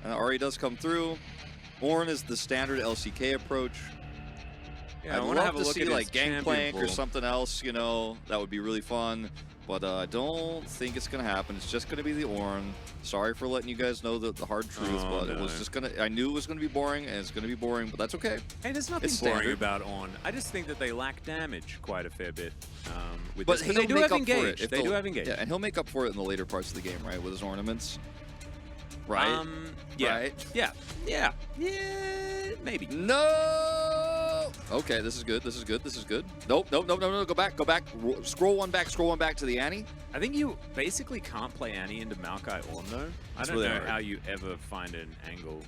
And Ari does come through. Ornn is the standard LCK approach. Yeah, I'd I want to have love a to look see at like Gangplank or pool. something else, you know, that would be really fun. But I don't think it's going to happen. It's just going to be the Ornn. Sorry for letting you guys know the hard truth, but it was just going to... I knew it was going to be boring, and it's going to be boring, but that's okay. Hey, there's nothing boring about Ornn. I just think that they lack damage quite a fair bit. With But this. they do have engage. They do have engage. Yeah, and he'll make up for it in the later parts of the game, right, with his ornaments. Right? Yeah. Right? Yeah, maybe. No! Okay, this is good, this is good, this is good. Nope, no, go back. Scroll one back to the Annie. I think you basically can't play Annie into Maokai Ornn, though. I don't know how you ever find an angle.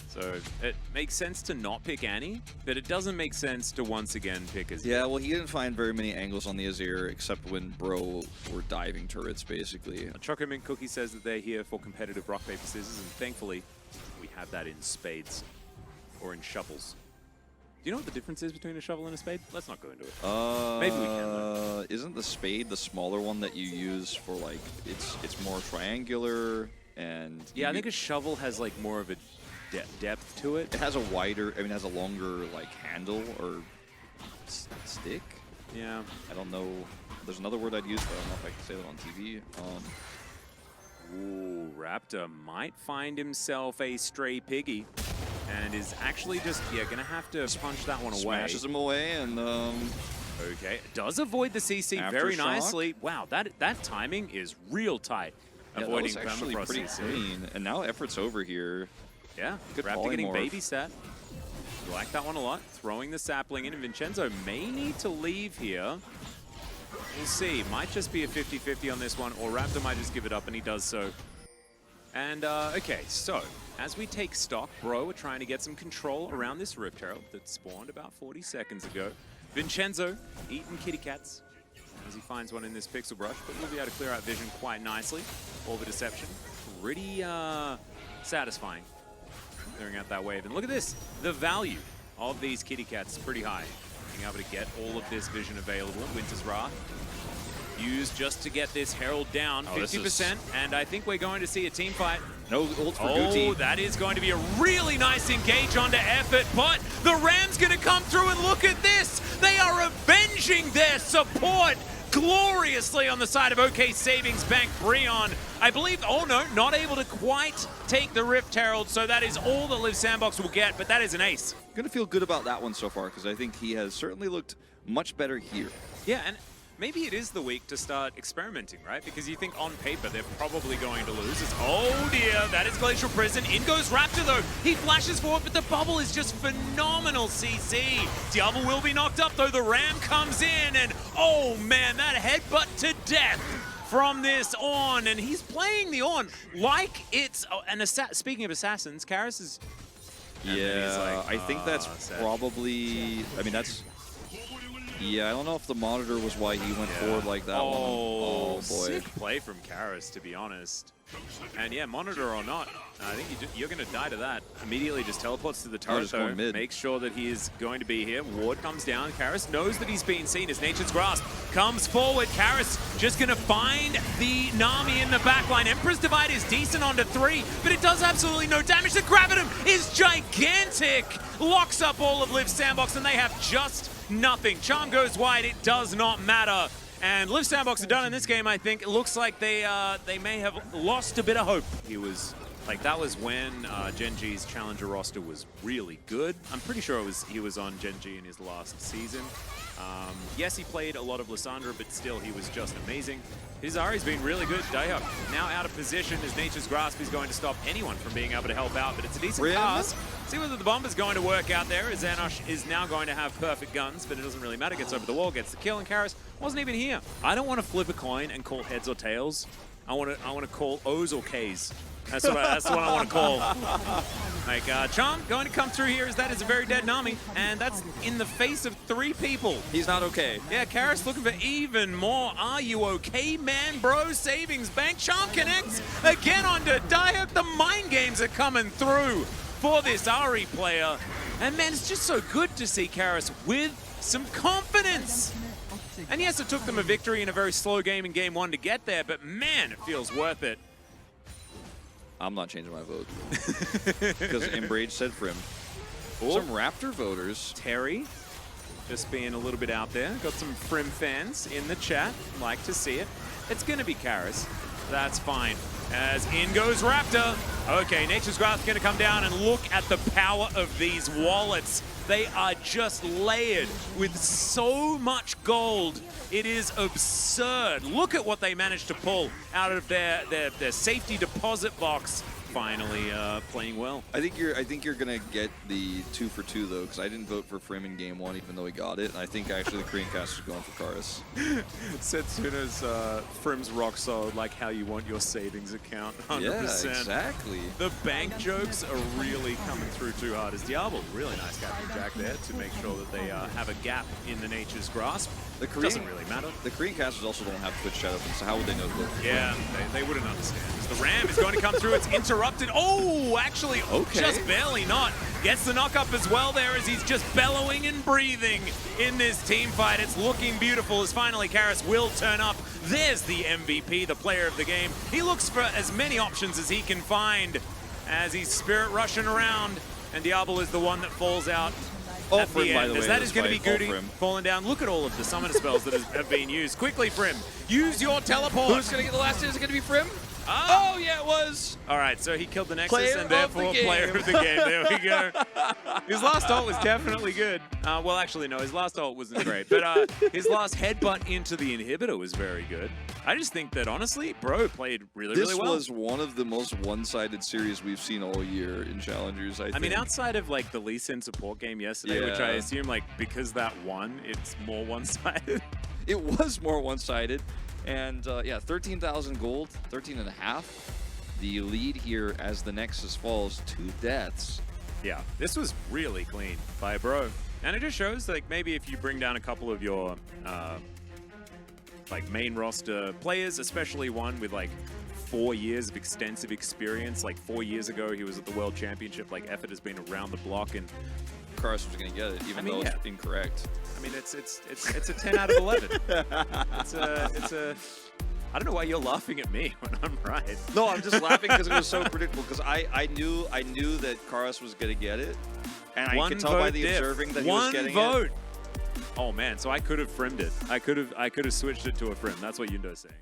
So it makes sense to not pick Annie, but it doesn't make sense to once again pick Azir. Yeah, well, he didn't find very many angles on the Azir, except when Bro were diving turrets, basically. Choco Mint Cookie says that they're here for competitive rock, paper, scissors, and thankfully, we have that in spades. Or in shovels. Do you know what the difference is between a shovel and a spade? Let's not go into it. Maybe we can. Isn't the spade the smaller one that you use for, like, it's more triangular, and... Yeah, I think a shovel has, like, more of a depth to it. It has a wider, it has a longer, like, handle or stick. Yeah. I don't know. There's another word I'd use, but I don't know if I can say that on TV. Ooh, Raptor might find himself a stray piggy and is actually just, gonna have to punch that one away. Smashes him away and, Okay, does avoid the CC very nicely. Wow, that timing is real tight. Yeah, avoiding that was actually pretty clean. And now effort's over here. Yeah, good Raptor getting babysat. Like that one a lot. Throwing the sapling in, and Vincenzo may need to leave here. We'll see. Might just be a 50-50 on this one, or Raptor might just give it up, and he does so. And, okay, so, as we take stock, Bro, we're trying to get some control around this Rift Herald that spawned about 40 seconds ago. Vincenzo eating kitty cats as he finds one in this Pixel Brush, but we'll be able to clear out vision quite nicely. Orb of Deception. Pretty, satisfying. Clearing out that wave. And look at this. The value of these kitty cats is pretty high. Being able to get all of this vision available. Winter's Wrath used just to get this Herald down 50%. And I think we're going to see a team fight. No ult for Guti. That is going to be a really nice engage onto effort. But the Ram's going to come through, and look at this. They are avenging their support gloriously on the side of OK Savings Bank. Breon, I believe, oh no, not able to quite take the Rift Herald, so that is all that Live Sandbox will get, but that is an ace. I'm going to feel good about that one so far, because I think he has certainly looked much better here. Yeah, and maybe it is the week to start experimenting, right? Because you think on paper they're probably going to lose. It's, oh dear, that is Glacial Prison. In goes Raptor though. He flashes forward, but the bubble is just phenomenal CC. Diablo will be knocked up though. The Ram comes in, and oh man, that headbutt to death from this Ornn. And he's playing the Ornn like it's an assassin. Speaking of assassins, Karis is... Yeah, I think that's probably... I mean, that's... Yeah, I don't know if the monitor was why he went forward like that one. Oh, boy. Sick play from Karis, to be honest. And yeah, monitor or not, I think you're going to die to that. Immediately just teleports to the turret, though. Makes sure that he is going to be here. Ward comes down. Karis knows that he's being seen as Nature's Grasp comes forward. Karis just going to find the Nami in the backline. Emperor's Divide is decent onto 3, but it does absolutely no damage. The Gravitum is gigantic. Locks up all of Live Sandbox, and they have just nothing. Charm goes wide. It does not matter. And Live Sandbox are done in this game, I think. It looks like they may have lost a bit of hope. He was, like, that was when Gen.G's Challenger roster was really good. I'm pretty sure he was on Gen.G in his last season. Yes, he played a lot of Lissandra, but still, he was just amazing. His Ari's been really good. Dayup now out of position as Nature's Grasp is going to stop anyone from being able to help out, but it's a decent pass. See whether the bomber's going to work out there, as Zanosh is now going to have perfect guns, but it doesn't really matter. Gets over the wall, gets the kill, and Karis wasn't even here. I don't want to flip a coin and call heads or tails. I want to call O's or K's. That's what I want to call. Like, Charm going to come through here as that is a very dead Nami, and that's in the face of 3 people. He's not okay. Yeah, Karis looking for even more. Are you okay, man, bro? Savings Bank. Charm connects again onto Dayup. The mind games are coming through for this Ari player. And man, it's just so good to see Karis with some confidence. And yes, it took them a victory in a very slow game in Game 1 to get there, but man, it feels worth it. I'm not changing my vote. Because Embrage said Frim. Some Raptor voters. Terry, just being a little bit out there. Got some Frim fans in the chat. Like to see it. It's going to be Karis. That's fine. As in goes Raptor. Okay, Nature's Grasp going to come down and look at the power of these wallets. They are just layered with so much gold. It is absurd. Look at what they managed to pull out of their safety deposit box. Finally playing well. I think you're gonna get the 2 for 2 though, because I didn't vote for Frim in game 1, even though he got it. And I think actually the Korean caster's going for Karis. Setsuna's Frim's rock solid, like how you want your savings account. 100%. Yeah, exactly. The bank jokes are really coming through too hard. As Diablo, really nice Captain Jack there to make sure that they have a gap in the Nature's Grasp. The Korean, doesn't really matter. The Korean casters also don't have Twitch chat open, so how would they know that? Yeah, they wouldn't understand. As the Ram is going to come through, it's interrupted. Oh, actually, just barely not. Gets the knock up as well there as he's just bellowing and breathing in this team fight. It's looking beautiful as finally Karis will turn up. There's the MVP, the player of the game. He looks for as many options as he can find as he's spirit rushing around, and Diablo is the one that falls out. All Frim, by the way. That is going to be Goody falling down. Look at all of the summoner spells that have been used. Quickly, Frim, use your teleport. Who's going to get the last hit? Is it going to be Frim? Oh, yeah, it was. All right, so he killed the Nexus and therefore player of the game. There we go. His last ult was definitely good. Well, actually, no, his last ult wasn't great. But his last headbutt into the inhibitor was very good. I just think that, honestly, Bro played really well. This was one of the most one-sided series we've seen all year in Challengers, I mean, outside of, like, the Lee Sin support game yesterday, which I assume, like, because that won, it's more one-sided. It was more one-sided. And yeah, 13,000 gold, 13.5. The lead here as the Nexus falls, 2 deaths. Yeah, this was really clean by Bro. And it just shows, like, maybe if you bring down a couple of your, like, main roster players, especially one with, like, 4 years of extensive experience. Like, 4 years ago, he was at the World Championship. Like, effort has been around the block, and Karis was going to get it, even though it's incorrect. I mean, it's a 10 out of 11. It's a. I don't know why you're laughing at me when I'm right. No, I'm just laughing because it was so predictable. Because I knew that Karis was going to get it, and I could tell by the observing that he was getting it. Oh man, so I could have Frimmed it. I could have switched it to a Frim. That's what Yundo's saying.